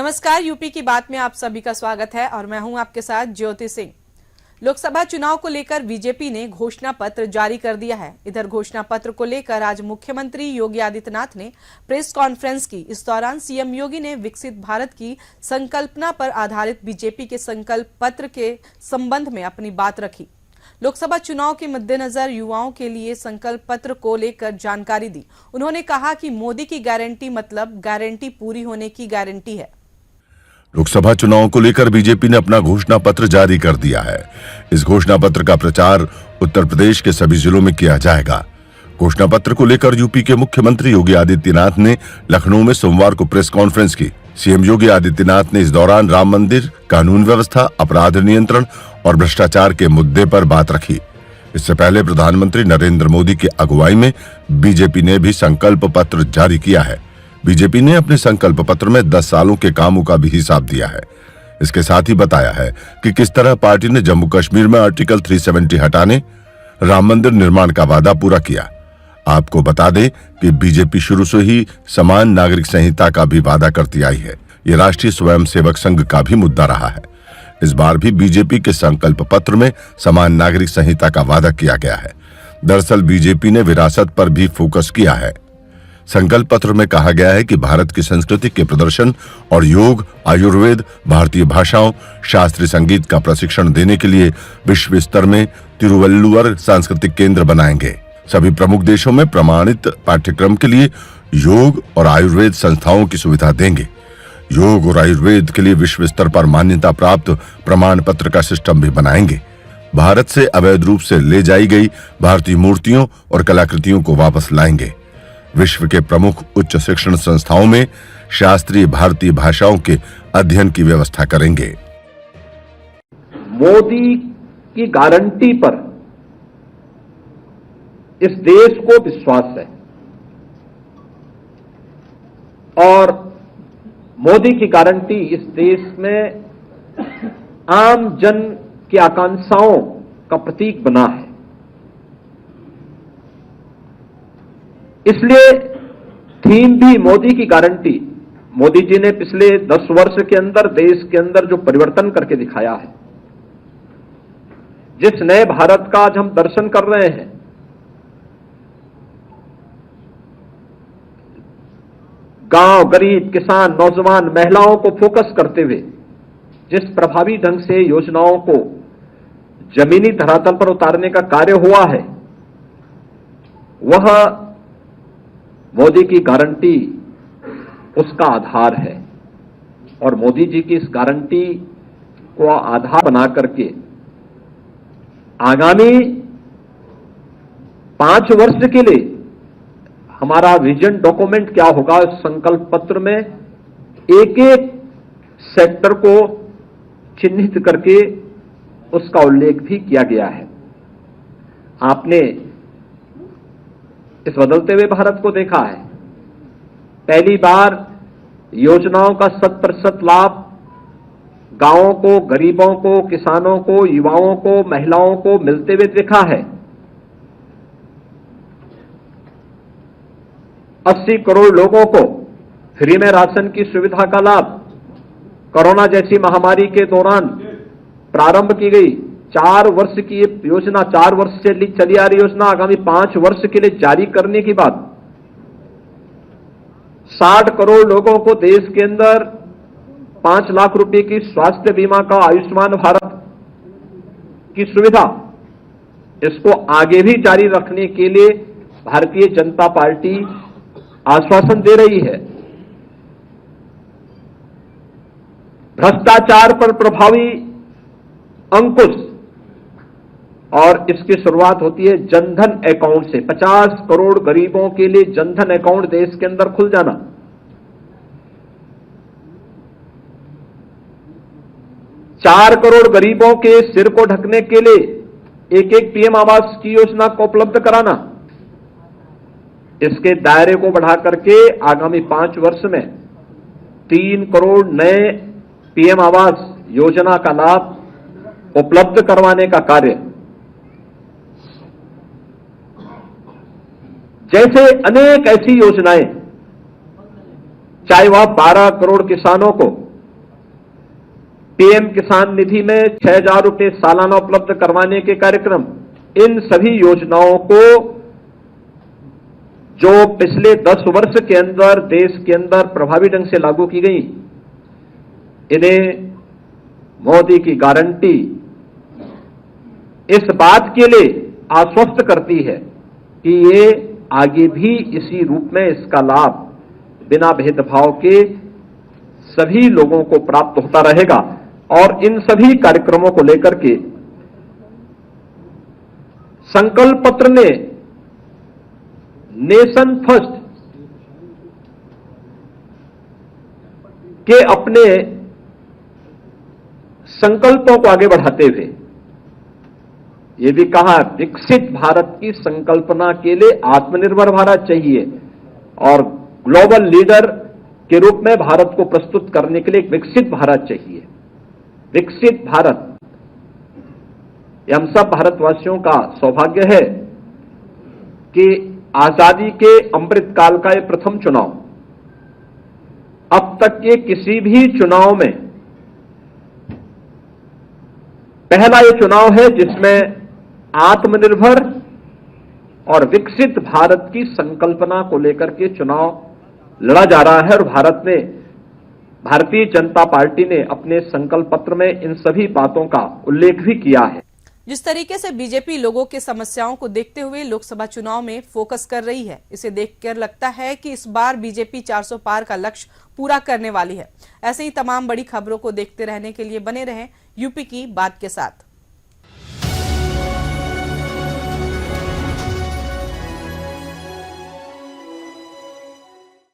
नमस्कार, यूपी की बात में आप सभी का स्वागत है और मैं हूं आपके साथ ज्योति सिंह। लोकसभा चुनाव को लेकर बीजेपी ने घोषणा पत्र जारी कर दिया है। इधर घोषणा पत्र को लेकर आज मुख्यमंत्री योगी आदित्यनाथ ने प्रेस कॉन्फ्रेंस की। इस दौरान सीएम योगी ने विकसित भारत की संकल्पना पर आधारित बीजेपी के संकल्प पत्र के संबंध में अपनी बात रखी। लोकसभा चुनाव के मद्देनजर युवाओं के लिए संकल्प पत्र को लेकर जानकारी दी। उन्होंने कहा कि मोदी की गारंटी मतलब गारंटी पूरी होने की गारंटी है। लोकसभा चुनाव को लेकर बीजेपी ने अपना घोषणा पत्र जारी कर दिया है। इस घोषणा पत्र का प्रचार उत्तर प्रदेश के सभी जिलों में किया जाएगा। घोषणा पत्र को लेकर यूपी के मुख्यमंत्री योगी आदित्यनाथ ने लखनऊ में सोमवार को प्रेस कॉन्फ्रेंस की। सीएम योगी आदित्यनाथ ने इस दौरान राम मंदिर, कानून व्यवस्था, अपराध नियंत्रण और भ्रष्टाचार के मुद्दे पर बात रखी। इससे पहले प्रधानमंत्री नरेंद्र मोदी की अगुवाई में बीजेपी ने भी संकल्प पत्र जारी किया है। बीजेपी ने अपने संकल्प पत्र में 10 सालों के कामों का भी हिसाब दिया है। इसके साथ ही बताया है कि किस तरह पार्टी ने जम्मू कश्मीर में आर्टिकल 370 हटाने, राम मंदिर निर्माण का वादा पूरा किया। आपको बता दें कि बीजेपी शुरू से ही समान नागरिक संहिता का भी वादा करती आई है। ये राष्ट्रीय स्वयंसेवक संघ का भी मुद्दा रहा है। इस बार भी बीजेपी के संकल्प पत्र में समान नागरिक संहिता का वादा किया गया है। दरअसल बीजेपी ने विरासत पर भी फोकस किया है। संकल्प पत्र में कहा गया है कि भारत की संस्कृति के प्रदर्शन और योग, आयुर्वेद, भारतीय भाषाओं, शास्त्रीय संगीत का प्रशिक्षण देने के लिए विश्व स्तर में तिरुवल्लुवर सांस्कृतिक केंद्र बनाएंगे। सभी प्रमुख देशों में प्रमाणित पाठ्यक्रम के लिए योग और आयुर्वेद संस्थाओं की सुविधा देंगे। योग और आयुर्वेद के लिए विश्व स्तर पर मान्यता प्राप्त प्रमाण पत्र का सिस्टम भी बनाएंगे। भारत से अवैध रूप से ले जाई गई भारतीय मूर्तियों और कलाकृतियों को वापस लाएंगे। विश्व के प्रमुख उच्च शिक्षण संस्थाओं में शास्त्रीय भारतीय भाषाओं के अध्ययन की व्यवस्था करेंगे। मोदी की गारंटी पर इस देश को विश्वास है और मोदी की गारंटी इस देश में आम जन की आकांक्षाओं का प्रतीक बना है। इसलिए थीम भी मोदी की गारंटी। मोदी जी ने पिछले 10 वर्ष के अंदर देश के अंदर जो परिवर्तन करके दिखाया है, जिस नए भारत का आज हम दर्शन कर रहे हैं, गांव, गरीब, किसान, नौजवान, महिलाओं को फोकस करते हुए जिस प्रभावी ढंग से योजनाओं को जमीनी धरातल पर उतारने का कार्य हुआ है, वह मोदी की गारंटी उसका आधार है। और मोदी जी की इस गारंटी को आधार बना करके आगामी 5 वर्ष के लिए हमारा विजन डॉक्यूमेंट क्या होगा, संकल्प पत्र में एक एक सेक्टर को चिन्हित करके उसका उल्लेख भी किया गया है। आपने इस बदलते हुए भारत को देखा है। पहली बार योजनाओं का 100% लाभ गांवों को, गरीबों को, किसानों को, युवाओं को, महिलाओं को मिलते हुए देखा है। 80 करोड़ लोगों को फ्री में राशन की सुविधा का लाभ कोरोना जैसी महामारी के दौरान प्रारंभ की गई। 4 वर्ष की ये योजना, 4 वर्ष से चली आ रही योजना आगामी 5 वर्ष के लिए जारी करने की बात। 60 करोड़ लोगों को देश के अंदर 5 लाख रुपए की स्वास्थ्य बीमा का आयुष्मान भारत की सुविधा, इसको आगे भी जारी रखने के लिए भारतीय जनता पार्टी आश्वासन दे रही है। भ्रष्टाचार पर प्रभावी अंकुश, और इसकी शुरुआत होती है जनधन अकाउंट से। 50 करोड़ गरीबों के लिए जनधन अकाउंट देश के अंदर खुल जाना। चार करोड़ गरीबों के सिर को ढकने के लिए एक पीएम आवास की योजना को उपलब्ध कराना। इसके दायरे को बढ़ा करके आगामी 5 वर्ष में 3 करोड़ नए पीएम आवास योजना का लाभ उपलब्ध करवाने का कार्य। जैसे अनेक ऐसी योजनाएं, चाहे वह 12 करोड़ किसानों को पीएम किसान निधि में 6,000 रुपए सालाना उपलब्ध करवाने के कार्यक्रम, इन सभी योजनाओं को जो पिछले 10 वर्ष के अंदर देश के अंदर प्रभावी ढंग से लागू की गई, इन्हें मोदी की गारंटी इस बात के लिए आश्वस्त करती है कि ये आगे भी इसी रूप में इसका लाभ बिना भेदभाव के सभी लोगों को प्राप्त होता रहेगा। और इन सभी कार्यक्रमों को लेकर के संकल्प पत्र ने नेशन फर्स्ट के अपने संकल्पों को आगे बढ़ाते हुए ये भी कहा, विकसित भारत की संकल्पना के लिए आत्मनिर्भर भारत चाहिए और ग्लोबल लीडर के रूप में भारत को प्रस्तुत करने के लिए एक विकसित भारत चाहिए। विकसित भारत, ये हम सब भारतवासियों का सौभाग्य है कि आजादी के अमृत काल का ये प्रथम चुनाव, अब तक के किसी भी चुनाव में पहला ये चुनाव है जिसमें आत्मनिर्भर और विकसित भारत की संकल्पना को लेकर के चुनाव लड़ा जा रहा है। और भारतीय जनता पार्टी ने अपने संकल्प पत्र में इन सभी बातों का उल्लेख भी किया है। जिस तरीके से बीजेपी लोगों की समस्याओं को देखते हुए लोकसभा चुनाव में फोकस कर रही है, इसे देखकर लगता है कि इस बार बीजेपी 400 पार का लक्ष्य पूरा करने वाली है। ऐसे ही तमाम बड़ी खबरों को देखते रहने के लिए बने रहें यूपी की बात के साथ।